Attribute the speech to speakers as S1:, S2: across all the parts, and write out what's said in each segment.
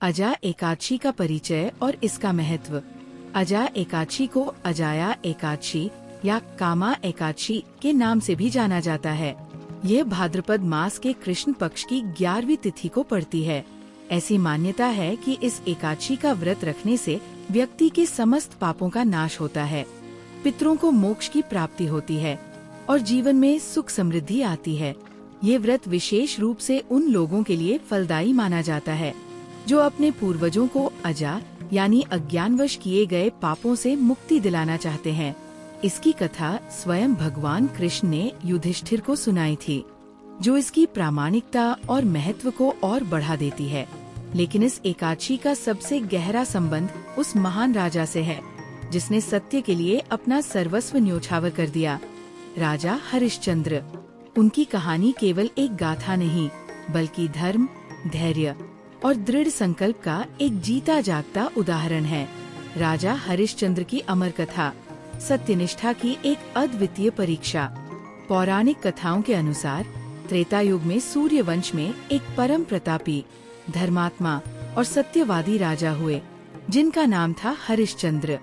S1: अजा एकादशी का परिचय और इसका महत्व। अजा एकादशी को अजाया एकादशी या कामा एकादशी के नाम से भी जाना जाता है। यह भाद्रपद मास के कृष्ण पक्ष की 11वीं तिथि को पड़ती है। ऐसी मान्यता है कि इस एकादशी का व्रत रखने से व्यक्ति के समस्त पापों का नाश होता है, पितरों को मोक्ष की प्राप्ति होती है और जीवन में सुख समृद्धि आती है। ये व्रत विशेष रूप से उन लोगों के लिए फलदायी माना जाता है जो अपने पूर्वजों को अजा यानी अज्ञानवश किए गए पापों से मुक्ति दिलाना चाहते हैं। इसकी कथा स्वयं भगवान कृष्ण ने युधिष्ठिर को सुनाई थी, जो इसकी प्रामाणिकता और महत्व को और बढ़ा देती है। लेकिन इस एकादशी का सबसे गहरा संबंध उस महान राजा से है जिसने सत्य के लिए अपना सर्वस्व न्योछावर कर दिया, राजा हरिश्चंद्र। उनकी कहानी केवल एक गाथा नहीं, बल्कि धर्म, धैर्य और दृढ़ संकल्प का एक जीता जागता उदाहरण है। राजा हरिश्चंद्र की अमर कथा सत्यनिष्ठा की एक अद्वितीय परीक्षा। पौराणिक कथाओं के अनुसार त्रेता युग में सूर्य वंश में एक परम प्रतापी, धर्मात्मा और सत्यवादी राजा हुए, जिनका नाम था हरिश्चंद्र।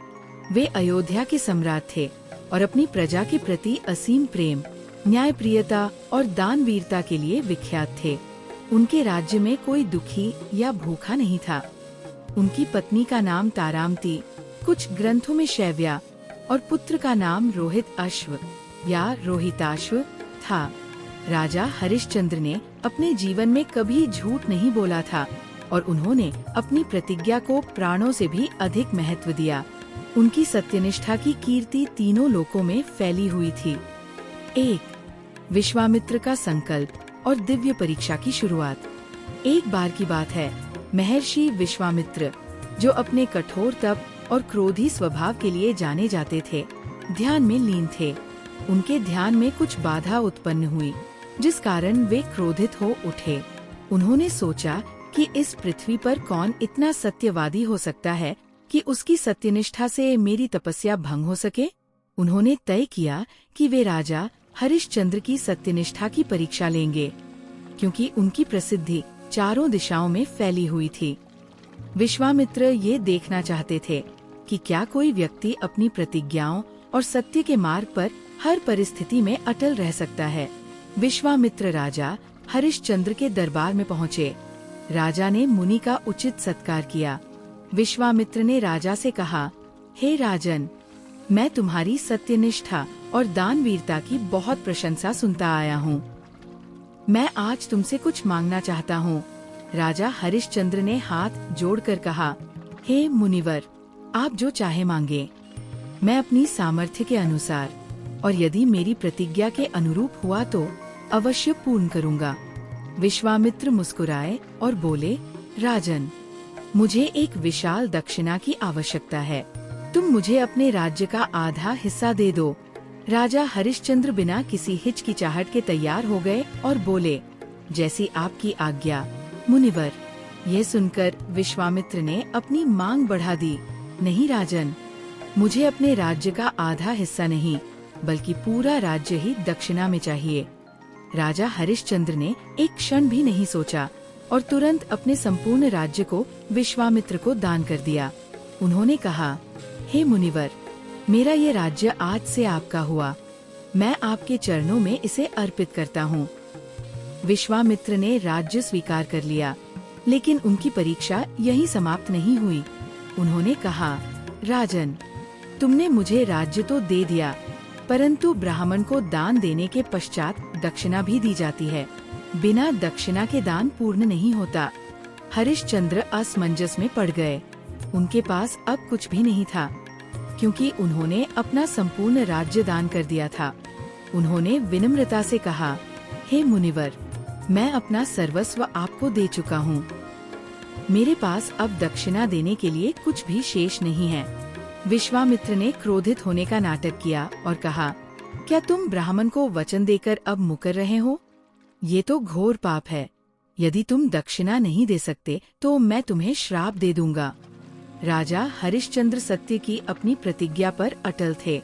S1: वे अयोध्या के सम्राट थे और अपनी प्रजा के प्रति असीम प्रेम, न्यायप्रियता और दानवीरता के लिए विख्यात थे। उनके राज्य में कोई दुखी या भूखा नहीं था। उनकी पत्नी का नाम तारामती, कुछ ग्रंथों में शैव्या, और पुत्र का नाम रोहित अश्व या रोहिताश्व था। राजा हरिश्चंद्र ने अपने जीवन में कभी झूठ नहीं बोला था और उन्होंने अपनी प्रतिज्ञा को प्राणों से भी अधिक महत्व दिया। उनकी सत्यनिष्ठा की कीर्ति तीनों लोकों में फैली हुई थी। 1. विश्वामित्र का संकल्प और दिव्य परीक्षा की शुरुआत। एक बार की बात है, महर्षि विश्वामित्र, जो अपने कठोर तप और क्रोधी स्वभाव के लिए जाने जाते थे, ध्यान में लीन थे। उनके ध्यान में कुछ बाधा उत्पन्न हुई, जिस कारण वे क्रोधित हो उठे। उन्होंने सोचा कि इस पृथ्वी पर कौन इतना सत्यवादी हो सकता है कि उसकी सत्यनिष्ठा से मेरी तपस्या भंग हो सके। उन्होंने तय किया कि वे राजा हरिश्चंद्र की सत्यनिष्ठा की परीक्षा लेंगे, क्योंकि उनकी प्रसिद्धि चारों दिशाओं में फैली हुई थी। विश्वामित्र ये देखना चाहते थे कि क्या कोई व्यक्ति अपनी प्रतिज्ञाओं और सत्य के मार्ग पर हर परिस्थिति में अटल रह सकता है। विश्वामित्र राजा हरिश्चंद्र के दरबार में पहुँचे। राजा ने मुनि का उचित सत्कार किया। विश्वामित्र ने राजा से कहा, हे राजन, मैं तुम्हारी सत्यनिष्ठा और दानवीरता की बहुत प्रशंसा सुनता आया हूँ। मैं आज तुमसे कुछ मांगना चाहता हूँ। राजा हरिश्चंद्र ने हाथ जोड़कर कहा, हे मुनिवर, आप जो चाहे मांगे। मैं अपनी सामर्थ्य के अनुसार और यदि मेरी प्रतिज्ञा के अनुरूप हुआ तो अवश्य पूर्ण करूँगा। विश्वामित्र मुस्कुराए और बोले, राजन, मुझे एक विशाल दक्षिणा की आवश्यकता है। तुम मुझे अपने राज्य का आधा हिस्सा दे दो। राजा हरिश्चंद्र बिना किसी हिचकिचाहट के तैयार हो गए और बोले, जैसी आपकी आज्ञा मुनिवर। यह सुनकर विश्वामित्र ने अपनी मांग बढ़ा दी, नहीं राजन, मुझे अपने राज्य का आधा हिस्सा नहीं, बल्कि पूरा राज्य ही दक्षिणा में चाहिए। राजा हरिश्चंद्र ने एक क्षण भी नहीं सोचा और तुरंत अपने संपूर्ण राज्य को विश्वामित्र को दान कर दिया। उन्होंने कहा, हे मुनिवर, मेरा ये राज्य आज से आपका हुआ। मैं आपके चरणों में इसे अर्पित करता हूँ। विश्वामित्र ने राज्य स्वीकार कर लिया, लेकिन उनकी परीक्षा यहीं समाप्त नहीं हुई। उन्होंने कहा, राजन, तुमने मुझे राज्य तो दे दिया, परंतु ब्राह्मण को दान देने के पश्चात दक्षिणा भी दी जाती है। बिना दक्षिणा के दान पूर्ण नहीं होता। हरिश्चंद्र असमंजस में पड़ गए। उनके पास अब कुछ भी नहीं था, क्योंकि उन्होंने अपना संपूर्ण राज्य दान कर दिया था। उन्होंने विनम्रता से कहा, हे मुनिवर, मैं अपना सर्वस्व आपको दे चुका हूँ। मेरे पास अब दक्षिणा देने के लिए कुछ भी शेष नहीं है। विश्वामित्र ने क्रोधित होने का नाटक किया और कहा, क्या तुम ब्राह्मण को वचन देकर अब मुकर रहे हो? ये तो घोर पाप है। यदि तुम दक्षिणा नहीं दे सकते तो मैं तुम्हें श्राप दे दूंगा। राजा हरिश्चंद्र सत्य की अपनी प्रतिज्ञा पर अटल थे।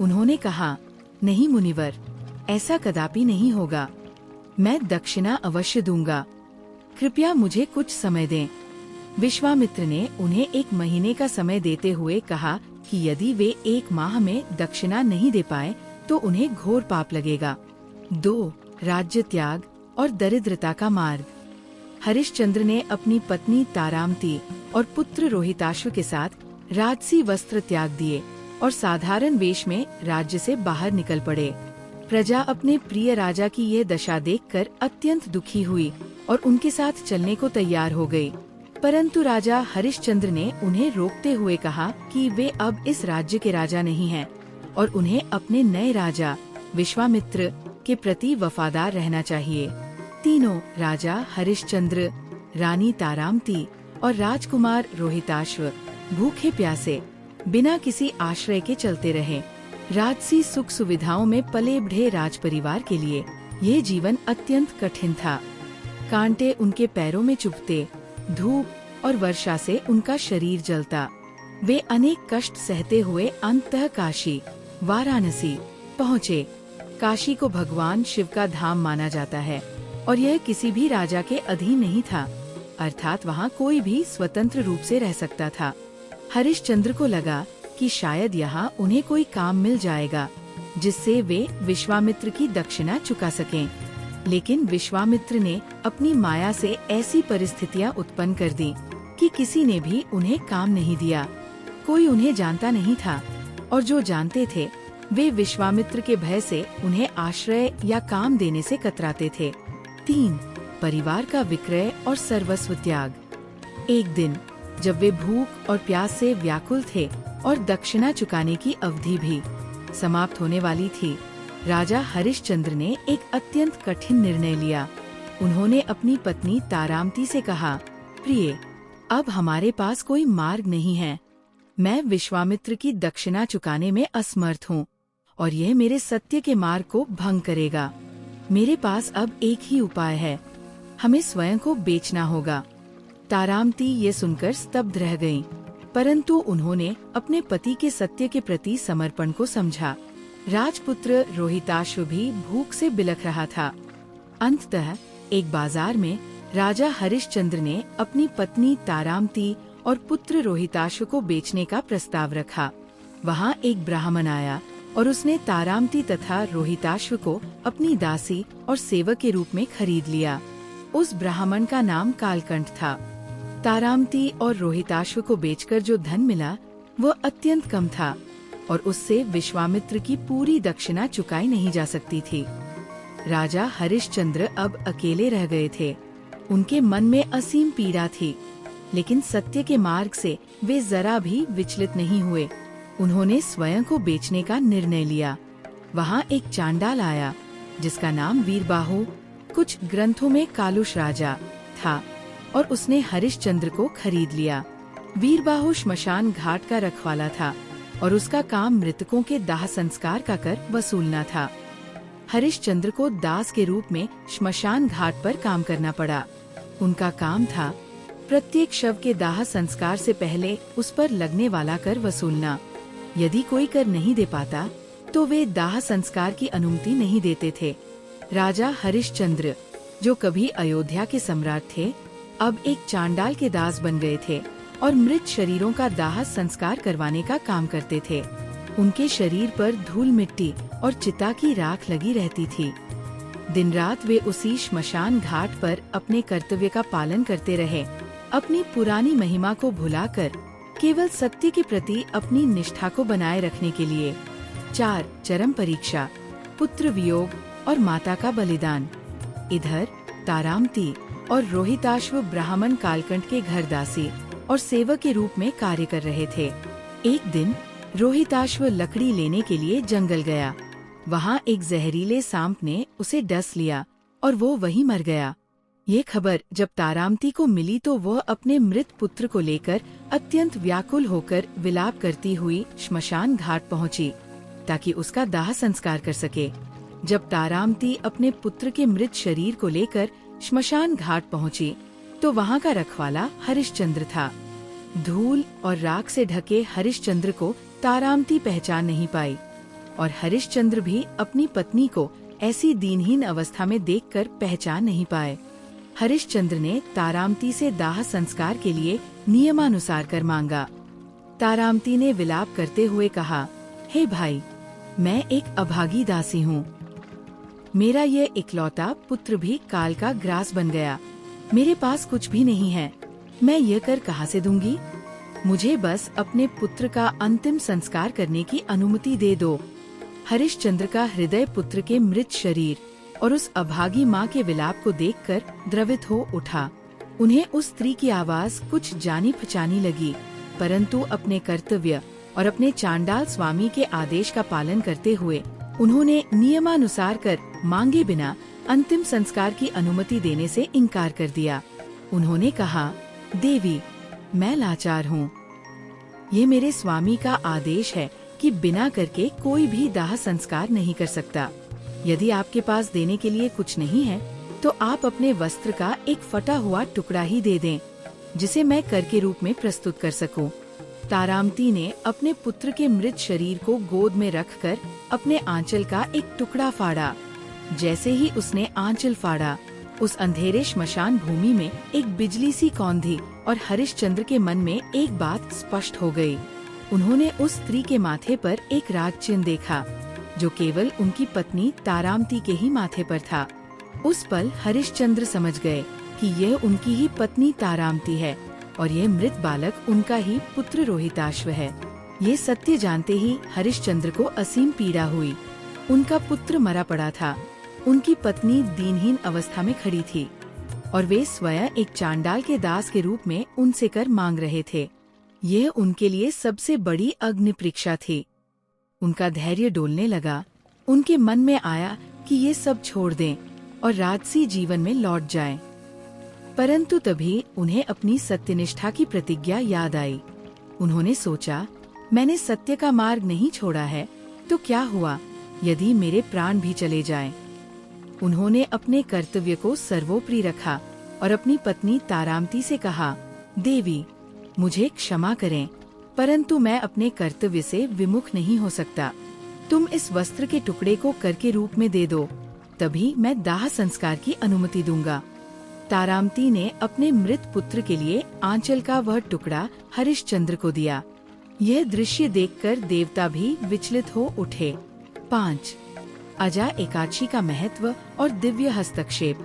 S1: उन्होंने कहा, नहीं मुनिवर, ऐसा कदापि नहीं होगा। मैं दक्षिणा अवश्य दूंगा। कृपया मुझे कुछ समय दें। विश्वामित्र ने उन्हें 1 महीने का समय देते हुए कहा कि यदि वे 1 माह में दक्षिणा नहीं दे पाए तो उन्हें घोर पाप लगेगा। 2. राज्य त्याग और दरिद्रता का मार्ग। हरिश्चंद्र ने अपनी पत्नी तारामती और पुत्र रोहिताश्व के साथ राजसी वस्त्र त्याग दिए और साधारण वेश में राज्य से बाहर निकल पड़े। प्रजा अपने प्रिय राजा की ये दशा देखकर अत्यंत दुखी हुई और उनके साथ चलने को तैयार हो गई। परंतु राजा हरिश्चंद्र ने उन्हें रोकते हुए कहा कि वे अब इस राज्य के राजा नहीं हैं और उन्हें अपने नए राजा विश्वामित्र के प्रति वफादार रहना चाहिए। तीनों राजा हरिश्चंद्र, रानी तारामती और राजकुमार रोहिताश्व भूखे प्यासे बिना किसी आश्रय के चलते रहे। राजसी सुख सुविधाओं में पले बढ़े राजपरिवार के लिए ये जीवन अत्यंत कठिन था। कांटे उनके पैरों में चुभते, धूप और वर्षा से उनका शरीर जलता। वे अनेक कष्ट सहते हुए अंततः काशी वाराणसी पहुँचे। काशी को भगवान शिव का धाम माना जाता है और यह किसी भी राजा के अधीन नहीं था, अर्थात वहाँ कोई भी स्वतंत्र रूप से रह सकता था। हरिश्चंद्र को लगा कि शायद यहाँ उन्हें कोई काम मिल जाएगा जिससे वे विश्वामित्र की दक्षिणा चुका सकें। लेकिन विश्वामित्र ने अपनी माया से ऐसी परिस्थितियाँ उत्पन्न कर दी कि किसी ने भी उन्हें काम नहीं दिया। कोई उन्हें जानता नहीं था और जो जानते थे वे विश्वामित्र के भय से उन्हें आश्रय या काम देने से कतराते थे। 3. परिवार का विक्रय और सर्वस्व त्याग। एक दिन जब वे भूख और प्यास से व्याकुल थे और दक्षिणा चुकाने की अवधि भी समाप्त होने वाली थी, राजा हरिश्चंद्र ने एक अत्यंत कठिन निर्णय लिया। उन्होंने अपनी पत्नी तारामती से कहा, प्रिय, अब हमारे पास कोई मार्ग नहीं है। मैं विश्वामित्र की दक्षिणा चुकाने में असमर्थ हूँ और यह मेरे सत्य के मार्ग को भंग करेगा। मेरे पास अब एक ही उपाय है, हमें स्वयं को बेचना होगा। तारामती ये सुनकर स्तब्ध रह गईं, परंतु उन्होंने अपने पति के सत्य के प्रति समर्पण को समझा। राजपुत्र रोहिताश्व भी भूख से बिलख रहा था। अंततः एक बाजार में राजा हरिश्चंद्र ने अपनी पत्नी तारामती और पुत्र रोहिताश्व को बेचने का प्रस्ताव रखा। वहाँ एक ब्राह्मण आया और उसने तारामती तथा रोहिताश्व को अपनी दासी और सेवक के रूप में खरीद लिया। उस ब्राह्मण का नाम कालकंठ था। तारामती और रोहिताश्व को बेचकर जो धन मिला वह अत्यंत कम था और उससे विश्वामित्र की पूरी दक्षिणा चुकाई नहीं जा सकती थी। राजा हरिश्चंद्र अब अकेले रह गए थे। उनके मन में असीम पीड़ा थी, लेकिन सत्य के मार्ग से वे जरा भी विचलित नहीं हुए। उन्होंने स्वयं को बेचने का निर्णय लिया। वहाँ एक चांडाल आया जिसका नाम वीरबाहु, कुछ ग्रंथों में कालुष राजा था, और उसने हरिश्चंद्र को खरीद लिया। वीरबाहु श्मशान घाट का रखवाला था और उसका काम मृतकों के दाह संस्कार का कर वसूलना था। हरिश्चंद्र को दास के रूप में श्मशान घाट पर काम करना पड़ा। उनका काम था प्रत्येक शव के दाह संस्कार से पहले उस पर लगने वाला कर वसूलना। यदि कोई कर नहीं दे पाता तो वे दाह संस्कार की अनुमति नहीं देते थे। राजा हरिश्चंद्र, जो कभी अयोध्या के सम्राट थे, अब एक चांडाल के दास बन गए थे और मृत शरीरों का दाह संस्कार करवाने का काम करते थे। उनके शरीर पर धूल मिट्टी और चिता की राख लगी रहती थी। दिन रात वे उसी श्मशान घाट पर अपने कर्तव्य का पालन करते रहे, अपनी पुरानी महिमा को भुलाकर केवल सत्य के प्रति अपनी निष्ठा को बनाए रखने के लिए। 4. चरम परीक्षा, पुत्र वियोग और माता का बलिदान। इधर तारामती और रोहिताश्व ब्राह्मण कालकंठ के घर दासी और सेवक के रूप में कार्य कर रहे थे। एक दिन रोहिताश्व लकड़ी लेने के लिए जंगल गया। वहाँ एक जहरीले सांप ने उसे डस लिया और वो वहीं मर गया। ये खबर जब तारामती को मिली तो वह अपने मृत पुत्र को लेकर अत्यंत व्याकुल होकर विलाप करती हुई श्मशान घाट पहुँची ताकि उसका दाह संस्कार कर सके। जब तारामती अपने पुत्र के मृत शरीर को लेकर श्मशान घाट पहुँची तो वहाँ का रखवाला हरिश्चंद्र था। धूल और राख से ढके हरिश्चंद्र को तारामती पहचान नहीं पाई और हरिश्चंद्र भी अपनी पत्नी को ऐसी दीनहीन अवस्था में देखकर पहचान नहीं पाए। हरिश्चंद्र ने तारामती से दाह संस्कार के लिए नियमानुसार कर मांगा। तारामती ने विलाप करते हुए कहा, हे भाई, मैं एक अभागी दासी हूँ। मेरा ये इकलौता पुत्र भी काल का ग्रास बन गया। मेरे पास कुछ भी नहीं है, मैं ये कर कहाँ से दूंगी? मुझे बस अपने पुत्र का अंतिम संस्कार करने की अनुमति दे दो। हरिश्चंद्र का हृदय पुत्र के मृत शरीर और उस अभागी माँ के विलाप को देखकर द्रवित हो उठा। उन्हें उस स्त्री की आवाज कुछ जानी पहचानी लगी, परंतु अपने कर्तव्य और अपने चांडाल स्वामी के आदेश का पालन करते हुए उन्होंने नियमानुसार कर मांगे बिना अंतिम संस्कार की अनुमति देने से इनकार कर दिया। उन्होंने कहा, देवी, मैं लाचार हूँ। ये मेरे स्वामी का आदेश है कि बिना करके कोई भी दाह संस्कार नहीं कर सकता। यदि आपके पास देने के लिए कुछ नहीं है तो आप अपने वस्त्र का एक फटा हुआ टुकड़ा ही दे दें, जिसे मैं कर के रूप में प्रस्तुत कर सकूं। तारामती ने अपने पुत्र के मृत शरीर को गोद में रखकर अपने आंचल का एक टुकड़ा फाड़ा। जैसे ही उसने आंचल फाड़ा, उस अंधेरे श्मशान भूमि में एक बिजली सी कौंधी और हरिश्चंद्र के मन में एक बात स्पष्ट हो गई। उन्होंने उस स्त्री के माथे पर एक राग चिन्ह देखा, जो केवल उनकी पत्नी तारामती के ही माथे पर था। उस पल हरिश्चंद्र समझ गए कि यह उनकी ही पत्नी तारामती है और यह मृत बालक उनका ही पुत्र रोहिताश्व है। ये सत्य जानते ही हरिश्चंद्र को असीम पीड़ा हुई। उनका पुत्र मरा पड़ा था, उनकी पत्नी दीनहीन अवस्था में खड़ी थी और वे स्वयं एक चांडाल के दास के रूप में उनसे कर मांग रहे थे। यह उनके लिए सबसे बड़ी अग्नि परीक्षा थी। उनका धैर्य डोलने लगा। उनके मन में आया कि ये सब छोड़ दें और राजसी जीवन में लौट जाएं। परंतु तभी उन्हें अपनी सत्यनिष्ठा की प्रतिज्ञा याद आई। उन्होंने सोचा, मैंने सत्य का मार्ग नहीं छोड़ा है तो क्या हुआ यदि मेरे प्राण भी चले जाएं? उन्होंने अपने कर्तव्य को सर्वोपरि रखा और अपनी पत्नी तारामती से कहा, देवी, मुझे क्षमा करें, परंतु मैं अपने कर्तव्य से विमुख नहीं हो सकता। तुम इस वस्त्र के टुकड़े को कर के रूप में दे दो, तभी मैं दाह संस्कार की अनुमति दूंगा। तारामती ने अपने मृत पुत्र के लिए आंचल का वह टुकड़ा हरिश्चंद्र को दिया। यह दृश्य देखकर देवता भी विचलित हो उठे। 5. अजा एकादशी का महत्व और दिव्य हस्तक्षेप।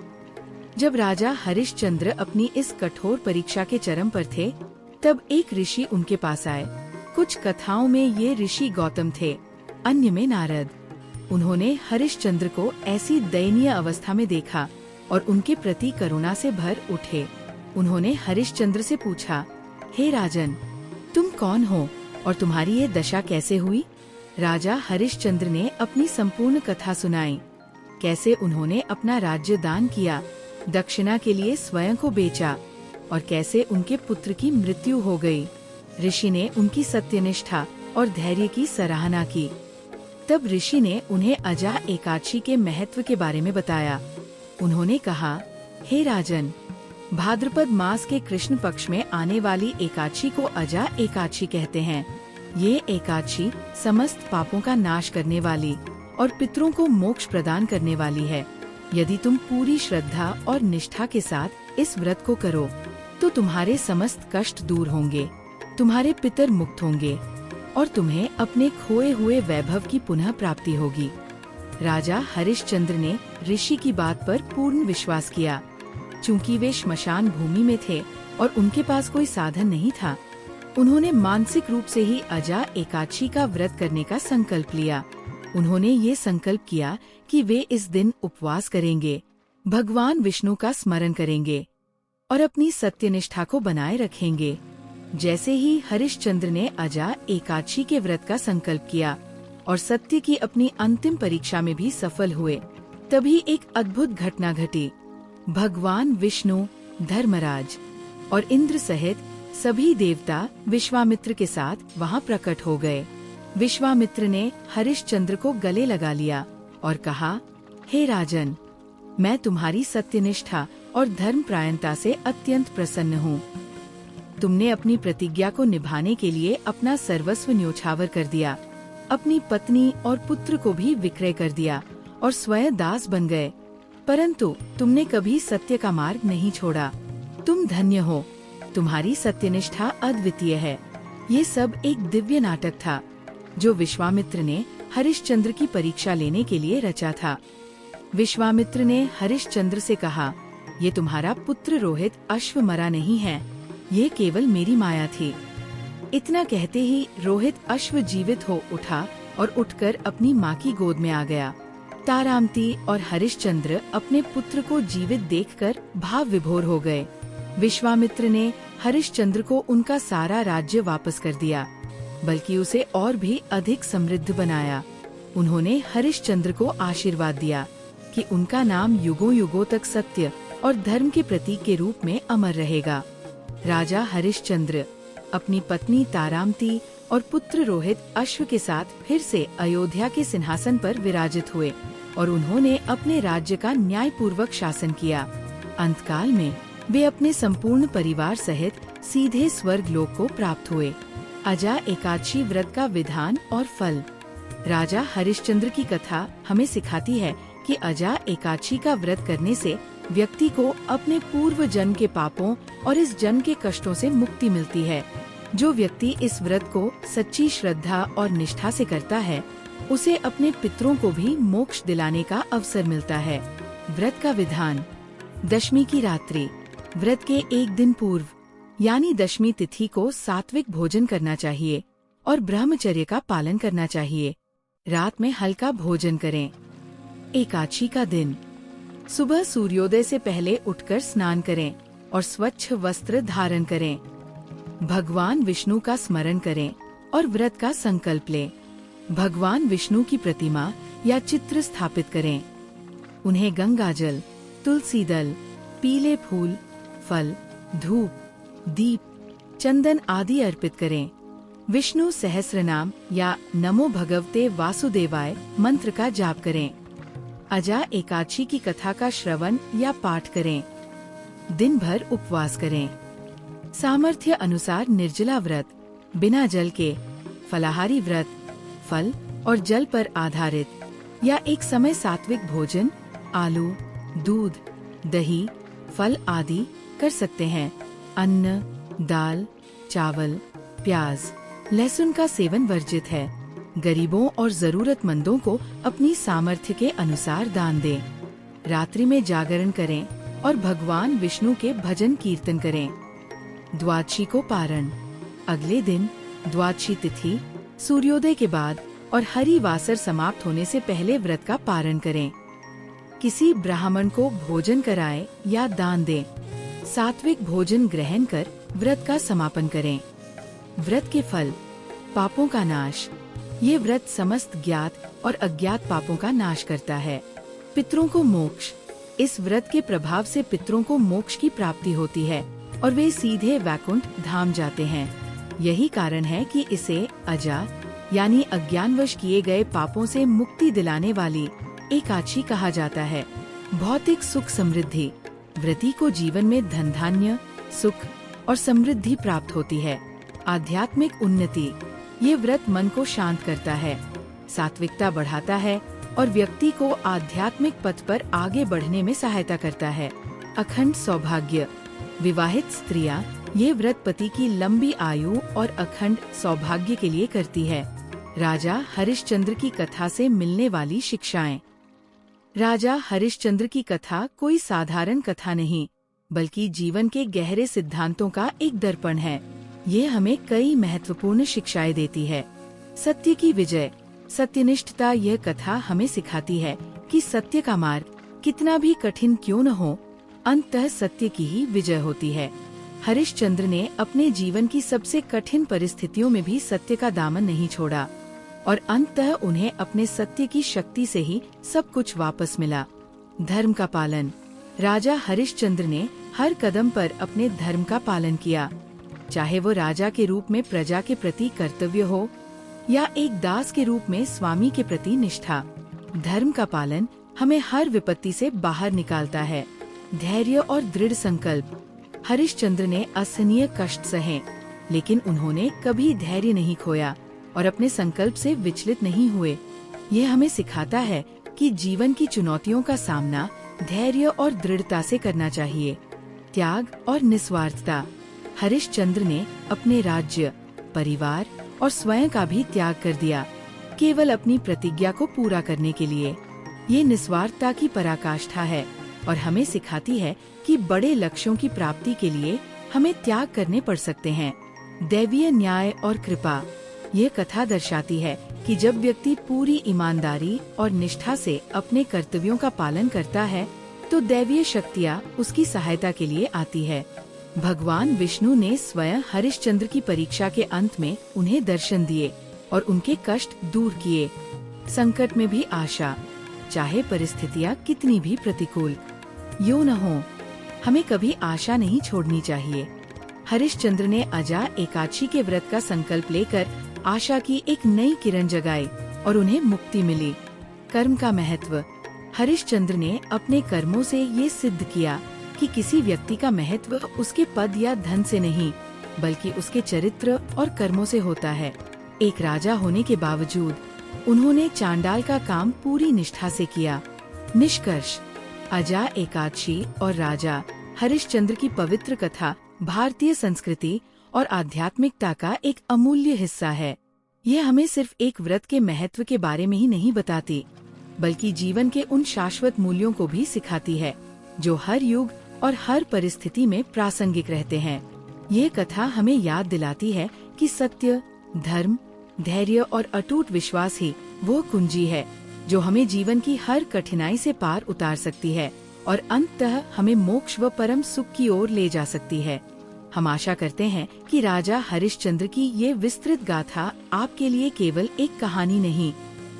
S1: जब राजा हरिश्चंद्र अपनी इस कठोर परीक्षा के चरम पर थे, तब एक ऋषि उनके पास आए। कुछ कथाओं में ये ऋषि गौतम थे, अन्य में नारद। उन्होंने हरिश्चंद्र को ऐसी दयनीय अवस्था में देखा और उनके प्रति करुणा से भर उठे। उन्होंने हरिश्चंद्र से पूछा, हे राजन, तुम कौन हो और तुम्हारी ये दशा कैसे हुई? राजा हरिश्चंद्र ने अपनी संपूर्ण कथा सुनाई। कैसे उन्होंने अपना राज्य दान किया, दक्षिणा के लिए स्वयं को बेचा और कैसे उनके पुत्र की मृत्यु हो गई। ऋषि ने उनकी सत्यनिष्ठा और धैर्य की सराहना की। तब ऋषि ने उन्हें अजा एकादशी के महत्व के बारे में बताया। उन्होंने कहा, हे राजन, भाद्रपद मास के कृष्ण पक्ष में आने वाली एकादशी को अजा एकादशी कहते हैं। ये एकादशी समस्त पापों का नाश करने वाली और पितरों को मोक्ष प्रदान करने वाली है। यदि तुम पूरी श्रद्धा और निष्ठा के साथ इस व्रत को करो तो तुम्हारे समस्त कष्ट दूर होंगे, तुम्हारे पितर मुक्त होंगे और तुम्हें अपने खोए हुए वैभव की पुनः प्राप्ति होगी। राजा हरिश्चंद्र ने ऋषि की बात पर पूर्ण विश्वास किया। चूँकि वे श्मशान भूमि में थे और उनके पास कोई साधन नहीं था, उन्होंने मानसिक रूप से ही अजा एकादशी का व्रत करने का संकल्प लिया। उन्होंने ये संकल्प किया कि वे इस दिन उपवास करेंगे, भगवान विष्णु का स्मरण करेंगे और अपनी सत्यनिष्ठा को बनाए रखेंगे। जैसे ही हरिश्चंद्र ने अजा एकादशी के व्रत का संकल्प किया और सत्य की अपनी अंतिम परीक्षा में भी सफल हुए, तभी एक अद्भुत घटना घटी। भगवान विष्णु, धर्मराज और इंद्र सहित सभी देवता विश्वामित्र के साथ वहां प्रकट हो गए। विश्वामित्र ने हरिश्चंद्र को गले लगा लिया और कहा, हे राजन, मैं तुम्हारी सत्यनिष्ठा और धर्मपरायणता से अत्यंत प्रसन्न हूँ। तुमने अपनी प्रतिज्ञा को निभाने के लिए अपना सर्वस्व न्योछावर कर दिया, अपनी पत्नी और पुत्र को भी विक्रय कर दिया और स्वयं दास बन गए। परंतु तुमने कभी सत्य का मार्ग नहीं छोड़ा। तुम धन्य हो, तुम्हारी सत्यनिष्ठा अद्वितीय है। ये सब एक दिव्य नाटक था जो विश्वामित्र ने हरिश्चंद्र की परीक्षा लेने के लिए रचा था। विश्वामित्र ने हरिश्चंद्र से कहा, ये तुम्हारा पुत्र रोहित अश्व मरा नहीं है, ये केवल मेरी माया थी। इतना कहते ही रोहित अश्व जीवित हो उठा और उठकर अपनी माँ की गोद में आ गया। तारामती और हरिश्चंद्र अपने पुत्र को जीवित देखकर भाव विभोर हो गए। विश्वामित्र ने हरिश्चंद्र को उनका सारा राज्य वापस कर दिया, बल्कि उसे और भी अधिक समृद्ध बनाया। उन्होंने हरिश्चंद्र को आशीर्वाद दिया कि उनका नाम युगों युगों तक सत्य और धर्म के प्रतीक के रूप में अमर रहेगा। राजा हरिश्चंद्र अपनी पत्नी तारामती और पुत्र रोहित अश्व के साथ फिर से अयोध्या के सिंहासन पर विराजित हुए और उन्होंने अपने राज्य का न्यायपूर्वक शासन किया। अंतकाल में वे अपने संपूर्ण परिवार सहित सीधे स्वर्ग लोक को प्राप्त हुए। अजा एकादशी व्रत का विधान और फल। राजा हरिश्चंद्र की कथा हमें सिखाती है कि अजा एकादशी का व्रत करने से व्यक्ति को अपने पूर्व जन्म के पापों और इस जन्म के कष्टों से मुक्ति मिलती है। जो व्यक्ति इस व्रत को सच्ची श्रद्धा और निष्ठा से करता है, उसे अपने पितरों को भी मोक्ष दिलाने का अवसर मिलता है। व्रत का विधान। दशमी की रात्रि, व्रत के एक दिन पूर्व यानी दशमी तिथि को सात्विक भोजन करना चाहिए और ब्रह्मचर्य का पालन करना चाहिए। रात में हल्का भोजन करें। एकादशी का दिन, सुबह सूर्योदय से पहले उठकर स्नान करें और स्वच्छ वस्त्र धारण करें। भगवान विष्णु का स्मरण करें और व्रत का संकल्प लें। भगवान विष्णु की प्रतिमा या चित्र स्थापित करें। उन्हें गंगाजल, तुलसी दल, पीले फूल, फल, धूप, दीप, चंदन आदि अर्पित करें। विष्णु सहस्रनाम या नमो भगवते वासुदेवाय मंत्र का जाप करें। अजा एकादशी की कथा का श्रवण या पाठ करें। दिन भर उपवास करें। सामर्थ्य अनुसार निर्जला व्रत, बिना जल के, फलाहारी व्रत, फल और जल पर आधारित या एक समय सात्विक भोजन, आलू, दूध, दही, फल आदि कर सकते हैं। अन्न, दाल, चावल, प्याज, लहसुन का सेवन वर्जित है। गरीबों और जरूरतमंदों को अपनी सामर्थ्य के अनुसार दान दें। रात्रि में जागरण करें और भगवान विष्णु के भजन कीर्तन करें। द्वादशी को पारण। अगले दिन द्वादशी तिथि, सूर्योदय के बाद और हरिवासर समाप्त होने से पहले व्रत का पारण करें। किसी ब्राह्मण को भोजन कराएं या दान दें। सात्विक भोजन ग्रहण कर व्रत का समापन करें। व्रत के फल। पापों का नाश। ये व्रत समस्त ज्ञात और अज्ञात पापों का नाश करता है। पितरों को मोक्ष। इस व्रत के प्रभाव से पितरों को मोक्ष की प्राप्ति होती है और वे सीधे वैकुंठ धाम जाते हैं। यही कारण है कि इसे अजा यानी अज्ञानवश किए गए पापों से मुक्ति दिलाने वाली एकादशी कहा जाता है। भौतिक सुख समृद्धि। व्रती को जीवन में धन धान्य, सुख और समृद्धि प्राप्त होती है। आध्यात्मिक उन्नति। ये व्रत मन को शांत करता है, सात्विकता बढ़ाता है और व्यक्ति को आध्यात्मिक पथ पर आगे बढ़ने में सहायता करता है। अखंड सौभाग्य। विवाहित स्त्रियां ये व्रत पति की लंबी आयु और अखंड सौभाग्य के लिए करती है। राजा हरिश्चंद्र की कथा से मिलने वाली शिक्षाएं। राजा हरिश्चंद्र की कथा कोई साधारण कथा नहीं, बल्कि जीवन के गहरे सिद्धांतों का एक दर्पण है। ये हमें कई महत्वपूर्ण शिक्षाएं देती है। सत्य की विजय। सत्यनिष्ठता। यह कथा हमें सिखाती है कि सत्य का मार्ग कितना भी कठिन क्यों न हो, अंततः सत्य की ही विजय होती है। हरिश्चंद्र ने अपने जीवन की सबसे कठिन परिस्थितियों में भी सत्य का दामन नहीं छोड़ा और अंततः उन्हें अपने सत्य की शक्ति से ही सब कुछ वापस मिला। धर्म का पालन। राजा हरिश्चंद्र ने हर कदम पर अपने धर्म का पालन किया, चाहे वो राजा के रूप में प्रजा के प्रति कर्तव्य हो या एक दास के रूप में स्वामी के प्रति निष्ठा। धर्म का पालन हमें हर विपत्ति से बाहर निकालता है। धैर्य और दृढ़ संकल्प। हरिश्चंद्र ने असहनीय कष्ट सहे, लेकिन उन्होंने कभी धैर्य नहीं खोया और अपने संकल्प से विचलित नहीं हुए। ये हमें सिखाता है कि जीवन की चुनौतियों का सामना धैर्य और दृढ़ता से करना चाहिए। त्याग और निस्वार्थता। हरिश्चंद्र ने अपने राज्य, परिवार और स्वयं का भी त्याग कर दिया, केवल अपनी प्रतिज्ञा को पूरा करने के लिए। ये निस्वार्थता की पराकाष्ठा है और हमें सिखाती है कि बड़े लक्ष्यों की प्राप्ति के लिए हमें त्याग करने पड़ सकते हैं। दैवीय न्याय और कृपा। ये कथा दर्शाती है कि जब व्यक्ति पूरी ईमानदारी और निष्ठा से अपने कर्तव्यों का पालन करता है तो दैवीय शक्तियाँ उसकी सहायता के लिए आती है। भगवान विष्णु ने स्वयं हरिश्चंद्र की परीक्षा के अंत में उन्हें दर्शन दिए और उनके कष्ट दूर किए। संकट में भी आशा, चाहे परिस्थितियाँ कितनी भी प्रतिकूल यूं न हो, हमें कभी आशा नहीं छोड़नी चाहिए। हरिश्चंद्र ने अजा एकादशी के व्रत का संकल्प लेकर आशा की एक नई किरण जगाई और उन्हें मुक्ति मिली। कर्म का महत्व। हरिश्चंद्र ने अपने कर्मों से ये सिद्ध किया कि किसी व्यक्ति का महत्व उसके पद या धन से नहीं, बल्कि उसके चरित्र और कर्मों से होता है। एक राजा होने के बावजूद उन्होंने चांडाल का काम पूरी निष्ठा से किया। निष्कर्ष। अजा एकादशी और राजा हरिश्चंद्र की पवित्र कथा भारतीय संस्कृति और आध्यात्मिकता का एक अमूल्य हिस्सा है। यह हमें सिर्फ एक व्रत के महत्व के बारे में ही नहीं बताती, बल्कि जीवन के उन शाश्वत मूल्यों को भी सिखाती है जो हर युग और हर परिस्थिति में प्रासंगिक रहते हैं। ये कथा हमें याद दिलाती है कि सत्य, धर्म, धैर्य और अटूट विश्वास ही वो कुंजी है जो हमें जीवन की हर कठिनाई से पार उतार सकती है और अंततः हमें मोक्ष व परम सुख की ओर ले जा सकती है। हम आशा करते हैं कि राजा हरिश्चंद्र की ये विस्तृत गाथा आपके लिए केवल एक कहानी नहीं,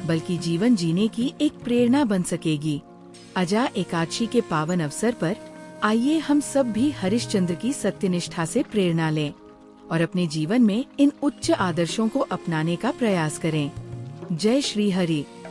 S1: बल्कि जीवन जीने की एक प्रेरणा बन सकेगी। अजा एकादशी के पावन अवसर पर आइए हम सब भी हरिश्चंद्र की सत्यनिष्ठा से प्रेरणा लें और अपने जीवन में इन उच्च आदर्शों को अपनाने का प्रयास करें। जय श्री हरि।